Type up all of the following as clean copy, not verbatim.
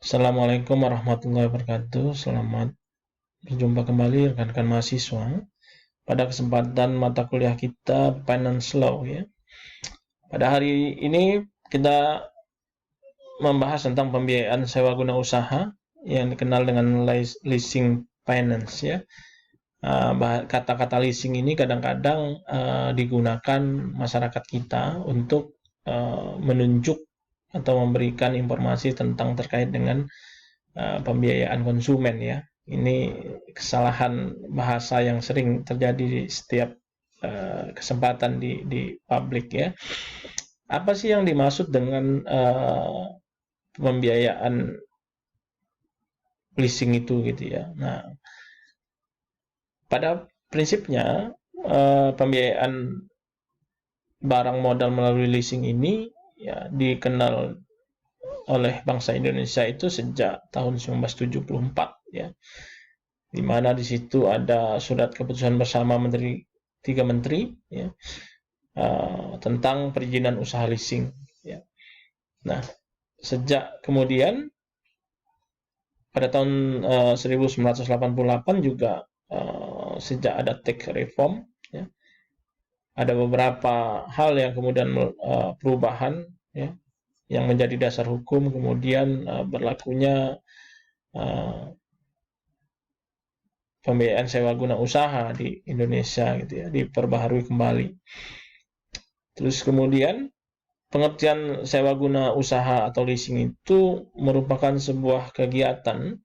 Assalamualaikum warahmatullahi wabarakatuh. Selamat berjumpa kembali rekan-rekan mahasiswa pada kesempatan mata kuliah kita Finance Law ya. Pada hari ini kita membahas tentang pembiayaan sewa guna usaha yang dikenal dengan leasing finance ya. Kata-kata leasing ini kadang-kadang digunakan masyarakat kita untuk menunjuk atau memberikan informasi tentang terkait dengan pembiayaan konsumen ya. Ini kesalahan bahasa yang sering terjadi di setiap kesempatan di publik ya. Apa sih yang dimaksud dengan pembiayaan leasing itu gitu ya. Nah, pada prinsipnya pembiayaan barang modal melalui leasing ini ya dikenal oleh bangsa Indonesia itu sejak tahun 1974 ya, di mana di situ ada surat keputusan bersama tiga menteri ya, tentang perizinan usaha leasing ya. Nah, sejak kemudian pada tahun 1988 juga sejak ada tax reform ya, ada beberapa hal yang kemudian perubahan ya, yang menjadi dasar hukum kemudian berlakunya pembiayaan sewa guna usaha di Indonesia gitu ya, diperbaharui kembali. Terus kemudian pengertian sewa guna usaha atau leasing itu merupakan sebuah kegiatan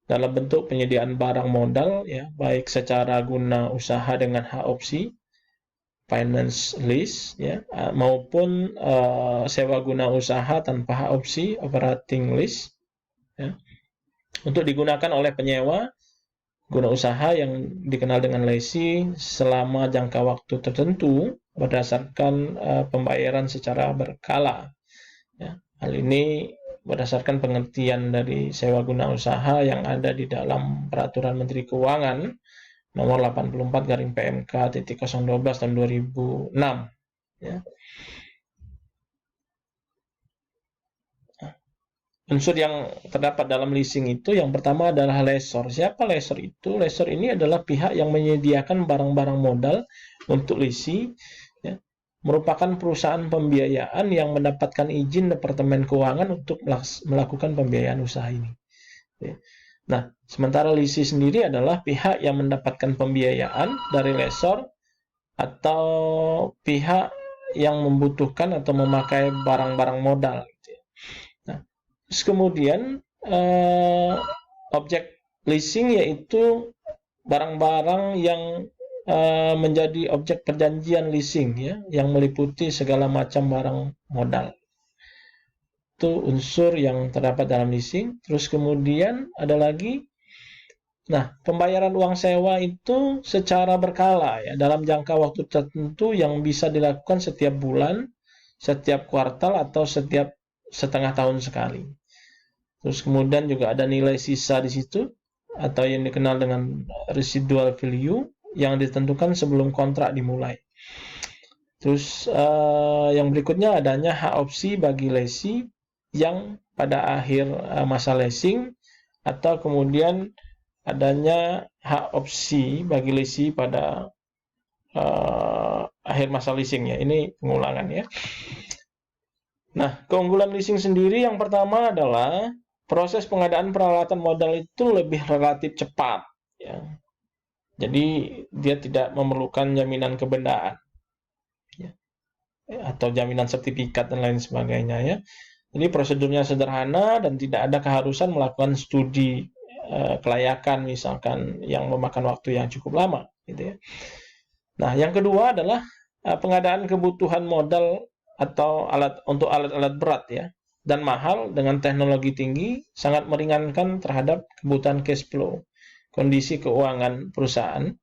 dalam bentuk penyediaan barang modal ya, baik secara guna usaha dengan hak opsi finance lease ya, maupun sewa guna usaha tanpa hak opsi operating lease ya, untuk digunakan oleh penyewa guna usaha yang dikenal dengan lessee selama jangka waktu tertentu berdasarkan pembayaran secara berkala ya. Hal ini berdasarkan pengertian dari sewa guna usaha yang ada di dalam Peraturan Menteri Keuangan nomor 84/PMK.012 tahun 2006 ya. Unsur yang terdapat dalam leasing itu yang pertama adalah lessor. Siapa lessor itu? Lessor ini adalah pihak yang menyediakan barang-barang modal untuk leasing ya, merupakan perusahaan pembiayaan yang mendapatkan izin Departemen Keuangan untuk melakukan pembiayaan usaha ini ya. Nah, sementara leasing sendiri adalah pihak yang mendapatkan pembiayaan dari lessor atau pihak yang membutuhkan atau memakai barang-barang modal gitu ya. Nah, terus kemudian objek leasing yaitu barang-barang yang menjadi objek perjanjian leasing ya, yang meliputi segala macam barang modal. Itu unsur yang terdapat dalam leasing. Terus kemudian ada lagi, nah, pembayaran uang sewa itu secara berkala ya, dalam jangka waktu tertentu yang bisa dilakukan setiap bulan, setiap kuartal atau setiap setengah tahun sekali. Terus kemudian juga ada nilai sisa di situ atau yang dikenal dengan residual value yang ditentukan sebelum kontrak dimulai. Terus yang berikutnya adanya hak opsi bagi lessee yang pada akhir masa leasing atau kemudian adanya hak opsi bagi lessee pada akhir masa leasingnya. Ini pengulangan ya. Nah, keunggulan leasing sendiri yang pertama adalah proses pengadaan peralatan modal itu lebih relatif cepat ya. Jadi dia tidak memerlukan jaminan kebendaan ya, atau jaminan sertifikat dan lain sebagainya ya. Jadi prosedurnya sederhana dan tidak ada keharusan melakukan studi kelayakan misalkan yang memakan waktu yang cukup lama gitu ya. Nah, yang kedua adalah pengadaan kebutuhan modal atau alat-alat berat ya dan mahal dengan teknologi tinggi sangat meringankan terhadap kebutuhan cash flow, kondisi keuangan perusahaan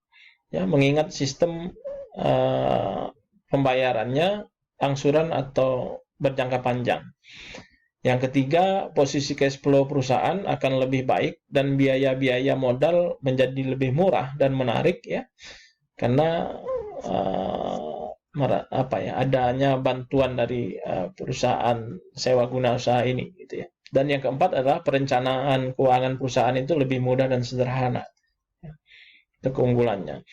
ya, mengingat sistem pembayarannya angsuran atau berjangka panjang. Yang ketiga, posisi cash flow perusahaan akan lebih baik dan biaya-biaya modal menjadi lebih murah dan menarik ya, karena adanya bantuan dari perusahaan sewa guna usaha ini gitu ya. Dan yang keempat adalah perencanaan keuangan perusahaan itu lebih mudah dan sederhana. Itu keunggulannya.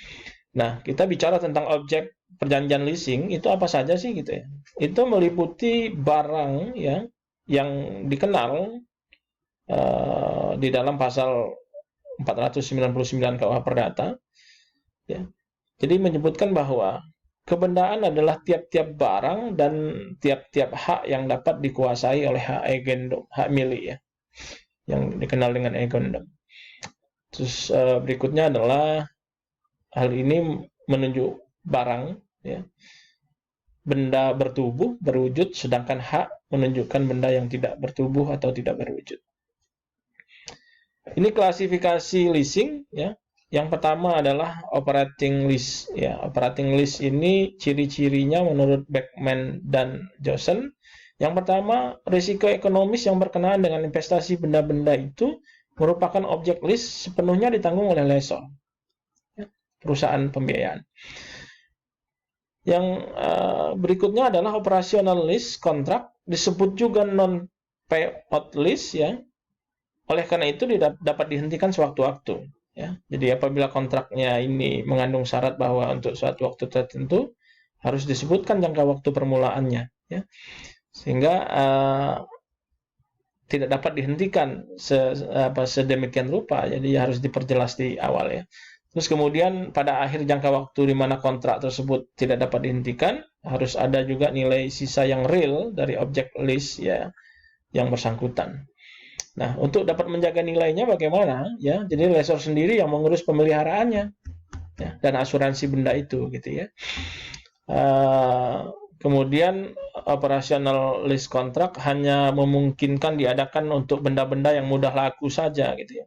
Nah, kita bicara tentang objek perjanjian leasing, itu apa saja sih gitu ya? Itu meliputi barang ya yang dikenal di dalam pasal 499 KUH Perdata ya. Jadi menyebutkan bahwa kebendaan adalah tiap-tiap barang dan tiap-tiap hak yang dapat dikuasai oleh hak agendum, hak milik ya, yang dikenal dengan agendum. Terus berikutnya adalah hal ini menunjuk barang ya, benda bertubuh, berwujud, sedangkan hak menunjukkan benda yang tidak bertubuh atau tidak berwujud. Ini klasifikasi leasing ya. Yang pertama adalah operating lease ya. Operating lease ini ciri-cirinya menurut Beckman dan Johnson. Yang pertama, risiko ekonomis yang berkenaan dengan investasi benda-benda itu merupakan objek lease sepenuhnya ditanggung oleh lessor, ya, perusahaan pembiayaan. Yang berikutnya adalah operational lease kontrak, disebut juga non-payout lease ya. Oleh karena itu dapat dihentikan sewaktu-waktu. Ya, jadi apabila kontraknya ini mengandung syarat bahwa untuk suatu waktu tertentu harus disebutkan jangka waktu permulaannya, ya, sehingga tidak dapat dihentikan sedemikian rupa. Jadi harus diperjelas di awal ya. Terus kemudian pada akhir jangka waktu di mana kontrak tersebut tidak dapat dihentikan, harus ada juga nilai sisa yang real dari objek lease ya yang bersangkutan. Nah, untuk dapat menjaga nilainya bagaimana? Ya, jadi lessor sendiri yang mengurus pemeliharaannya ya, dan asuransi benda itu, gitu ya. Kemudian operational lease kontrak hanya memungkinkan diadakan untuk benda-benda yang mudah laku saja, gitu ya.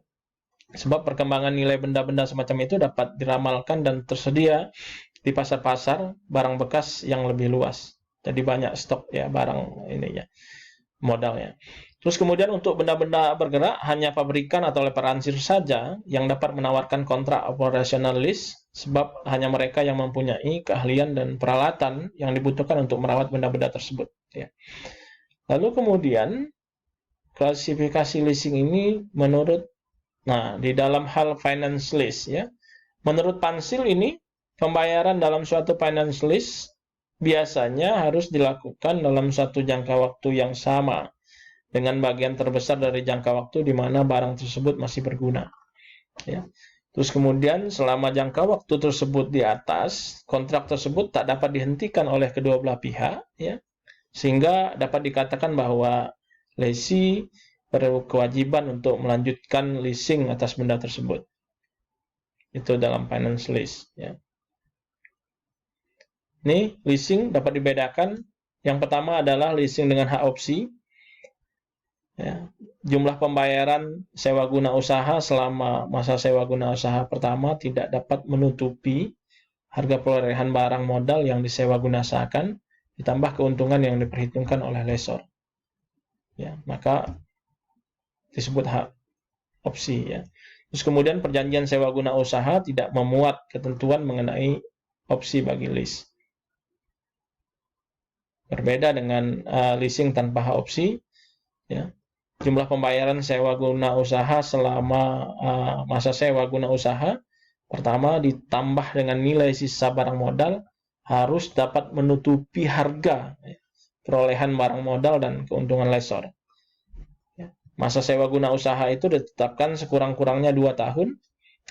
Sebab perkembangan nilai benda-benda semacam itu dapat diramalkan dan tersedia di pasar-pasar barang bekas yang lebih luas. Jadi banyak stok ya barang ininya, modalnya. Terus kemudian untuk benda-benda bergerak hanya pabrikan atau leparansir saja yang dapat menawarkan kontrak operational lease, sebab hanya mereka yang mempunyai keahlian dan peralatan yang dibutuhkan untuk merawat benda-benda tersebut. Ya. Lalu kemudian klasifikasi leasing ini menurut, di dalam hal finance lease ya, menurut Pansil ini pembayaran dalam suatu finance lease biasanya harus dilakukan dalam satu jangka waktu yang sama, dengan bagian terbesar dari jangka waktu di mana barang tersebut masih berguna. Ya. Terus kemudian selama jangka waktu tersebut di atas, kontrak tersebut tak dapat dihentikan oleh kedua belah pihak, ya, sehingga dapat dikatakan bahwa lessee berkewajiban untuk melanjutkan leasing atas benda tersebut. Itu dalam finance lease. Ya. Ini leasing dapat dibedakan. Yang pertama adalah leasing dengan hak opsi. Ya, jumlah pembayaran sewa guna usaha selama masa sewa guna usaha pertama tidak dapat menutupi harga perolehan barang modal yang disewa gunakan, ditambah keuntungan yang diperhitungkan oleh lessor. Ya, maka disebut hak opsi ya. Terus kemudian perjanjian sewa guna usaha tidak memuat ketentuan mengenai opsi bagi lease. Berbeda dengan leasing tanpa hak opsi, ya. Jumlah pembayaran sewa guna usaha selama masa sewa guna usaha pertama ditambah dengan nilai sisa barang modal harus dapat menutupi harga perolehan barang modal dan keuntungan lessor. Masa sewa guna usaha itu ditetapkan sekurang-kurangnya 2 tahun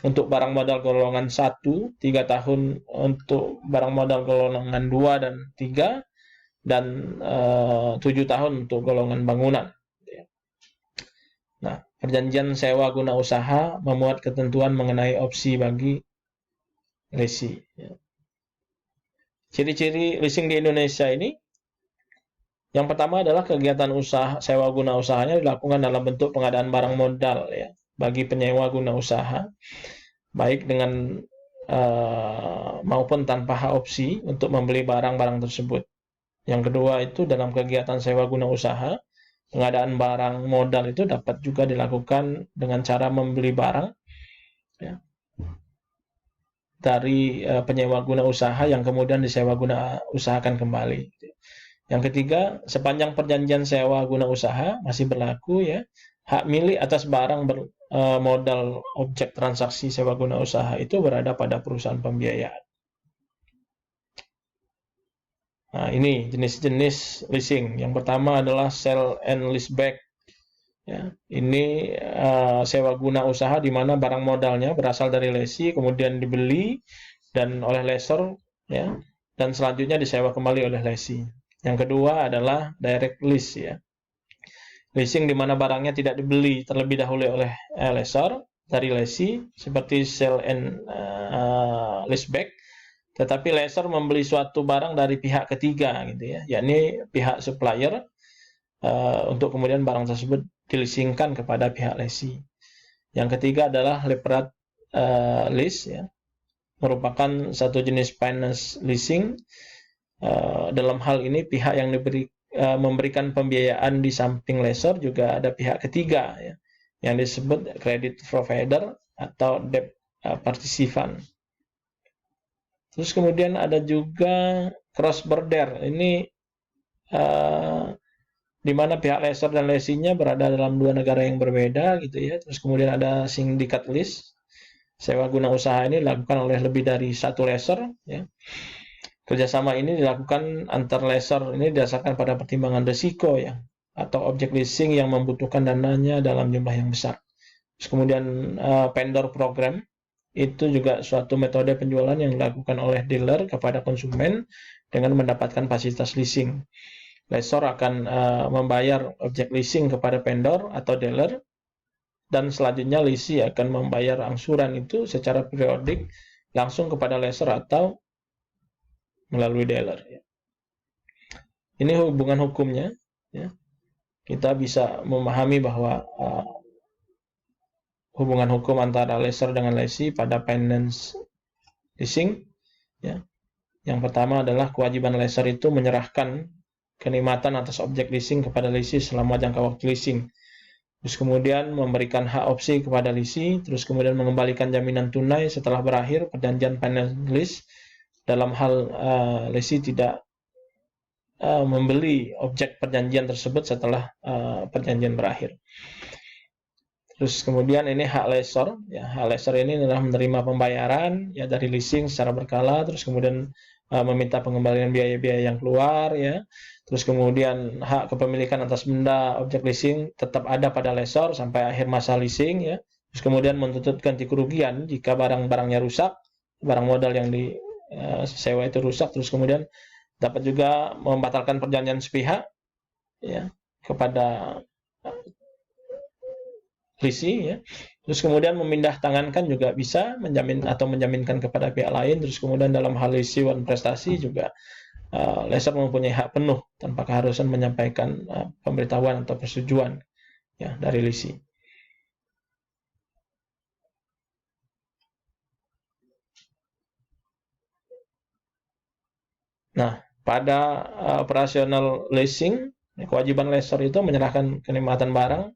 untuk barang modal golongan 1, 3 tahun untuk barang modal golongan 2 dan 3, dan 7 tahun untuk golongan bangunan. Nah, perjanjian sewa guna usaha memuat ketentuan mengenai opsi bagi lessee. Ciri-ciri leasing di Indonesia ini, yang pertama adalah kegiatan usaha sewa guna usahanya dilakukan dalam bentuk pengadaan barang modal ya bagi penyewa guna usaha, baik dengan maupun tanpa hak opsi untuk membeli barang-barang tersebut. Yang kedua itu dalam kegiatan sewa guna usaha, pengadaan barang modal itu dapat juga dilakukan dengan cara membeli barang ya, dari penyewa guna usaha yang kemudian disewa guna usahakan kembali. Yang ketiga, sepanjang perjanjian sewa guna usaha masih berlaku ya, hak milik atas barang modal objek transaksi sewa guna usaha itu berada pada perusahaan pembiayaan. Nah, ini jenis-jenis leasing. Yang pertama adalah sell and leaseback. Ya, ini sewa guna usaha di mana barang modalnya berasal dari lesi, kemudian dibeli dan oleh lessor, ya, dan selanjutnya disewa kembali oleh lesi. Yang kedua adalah direct lease, ya. Leasing di mana barangnya tidak dibeli terlebih dahulu oleh lessor dari lesi, seperti sell and leaseback, tetapi lessor membeli suatu barang dari pihak ketiga, gitu ya, yakni pihak supplier, untuk kemudian barang tersebut dileasingkan kepada pihak lesi. Yang ketiga adalah leverage lease, ya, merupakan satu jenis finance leasing. Dalam hal ini pihak yang memberikan pembiayaan di samping lessor juga ada pihak ketiga, ya, yang disebut credit provider atau debt participant. Terus kemudian ada juga cross border. Ini di mana pihak lessor dan lesinya berada dalam dua negara yang berbeda, gitu ya. Terus kemudian ada syndicate lease. Sewa guna usaha ini dilakukan oleh lebih dari satu lessor, ya. Kerjasama ini dilakukan antar lessor ini didasarkan pada pertimbangan risiko, ya, atau objek leasing yang membutuhkan dananya dalam jumlah yang besar. Terus kemudian vendor program itu juga suatu metode penjualan yang dilakukan oleh dealer kepada konsumen dengan mendapatkan fasilitas leasing. Lessor akan membayar objek leasing kepada vendor atau dealer, dan selanjutnya lesi akan membayar angsuran itu secara periodik langsung kepada lessor atau melalui dealer. Ini hubungan hukumnya, ya. Kita bisa memahami bahwa hubungan hukum antara lessor dengan lesi pada finance leasing, ya. Yang pertama adalah kewajiban lessor itu menyerahkan kenikmatan atas objek leasing kepada lesi selama jangka waktu leasing. Terus kemudian memberikan hak opsi kepada lesi, terus kemudian mengembalikan jaminan tunai setelah berakhir perjanjian finance lease. Dalam hal lesi tidak membeli objek perjanjian tersebut setelah perjanjian berakhir. Terus kemudian ini hak lessor, ya. Hak lessor ini adalah menerima pembayaran, ya, dari leasing secara berkala, terus kemudian meminta pengembalian biaya-biaya yang keluar, ya. Terus kemudian hak kepemilikan atas benda objek leasing tetap ada pada lessor sampai akhir masa leasing, ya. Terus kemudian menuntut ganti kerugian jika barang-barangnya rusak, barang modal yang disewa itu rusak. Terus kemudian dapat juga membatalkan perjanjian sepihak, ya, kepada lesi, ya. Terus kemudian memindah tangankan juga bisa, menjamin atau menjaminkan kepada pihak lain. Terus kemudian dalam hal lesi wan prestasi juga lessor mempunyai hak penuh tanpa keharusan menyampaikan pemberitahuan atau persetujuan, ya, dari lesi. Nah, pada operasional leasing, kewajiban lessor itu menyerahkan kenikmatan barang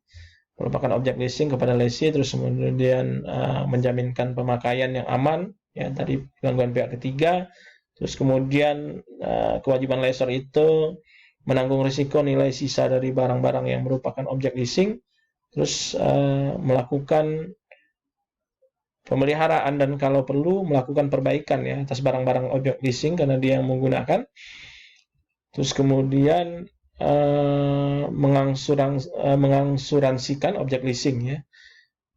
merupakan objek leasing kepada lesi, terus kemudian menjaminkan pemakaian yang aman, ya, dari gangguan pihak ketiga. Terus kemudian kewajiban lessor itu menanggung risiko nilai sisa dari barang-barang yang merupakan objek leasing, terus melakukan pemeliharaan dan kalau perlu melakukan perbaikan, ya, atas barang-barang objek leasing karena dia yang menggunakan. Terus kemudian mengangsuransikan objek leasing, ya.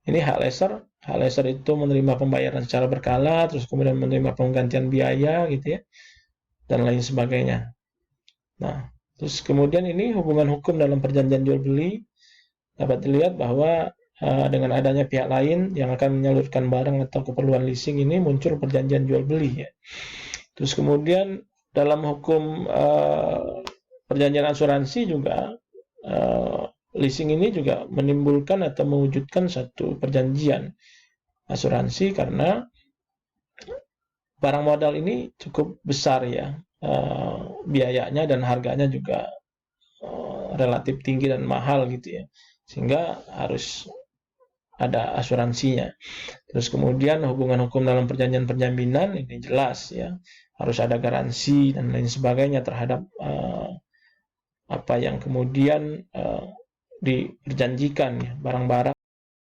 Ini hak lessor. Hak lessor itu menerima pembayaran secara berkala, terus kemudian menerima penggantian biaya, gitu, ya, dan lain sebagainya. Nah, terus kemudian ini hubungan hukum dalam perjanjian jual beli dapat dilihat bahwa dengan adanya pihak lain yang akan menyalurkan barang atau keperluan leasing ini muncul perjanjian jual beli, ya. Terus kemudian dalam hukum perjanjian asuransi juga leasing ini juga menimbulkan atau mewujudkan satu perjanjian asuransi karena barang modal ini cukup besar, ya, biayanya dan harganya juga relatif tinggi dan mahal, gitu, ya, sehingga harus ada asuransinya. Terus kemudian hubungan hukum dalam perjanjian penjaminan ini jelas, ya, harus ada garansi dan lain sebagainya terhadap apa yang kemudian diperjanjikan, ya, barang-barang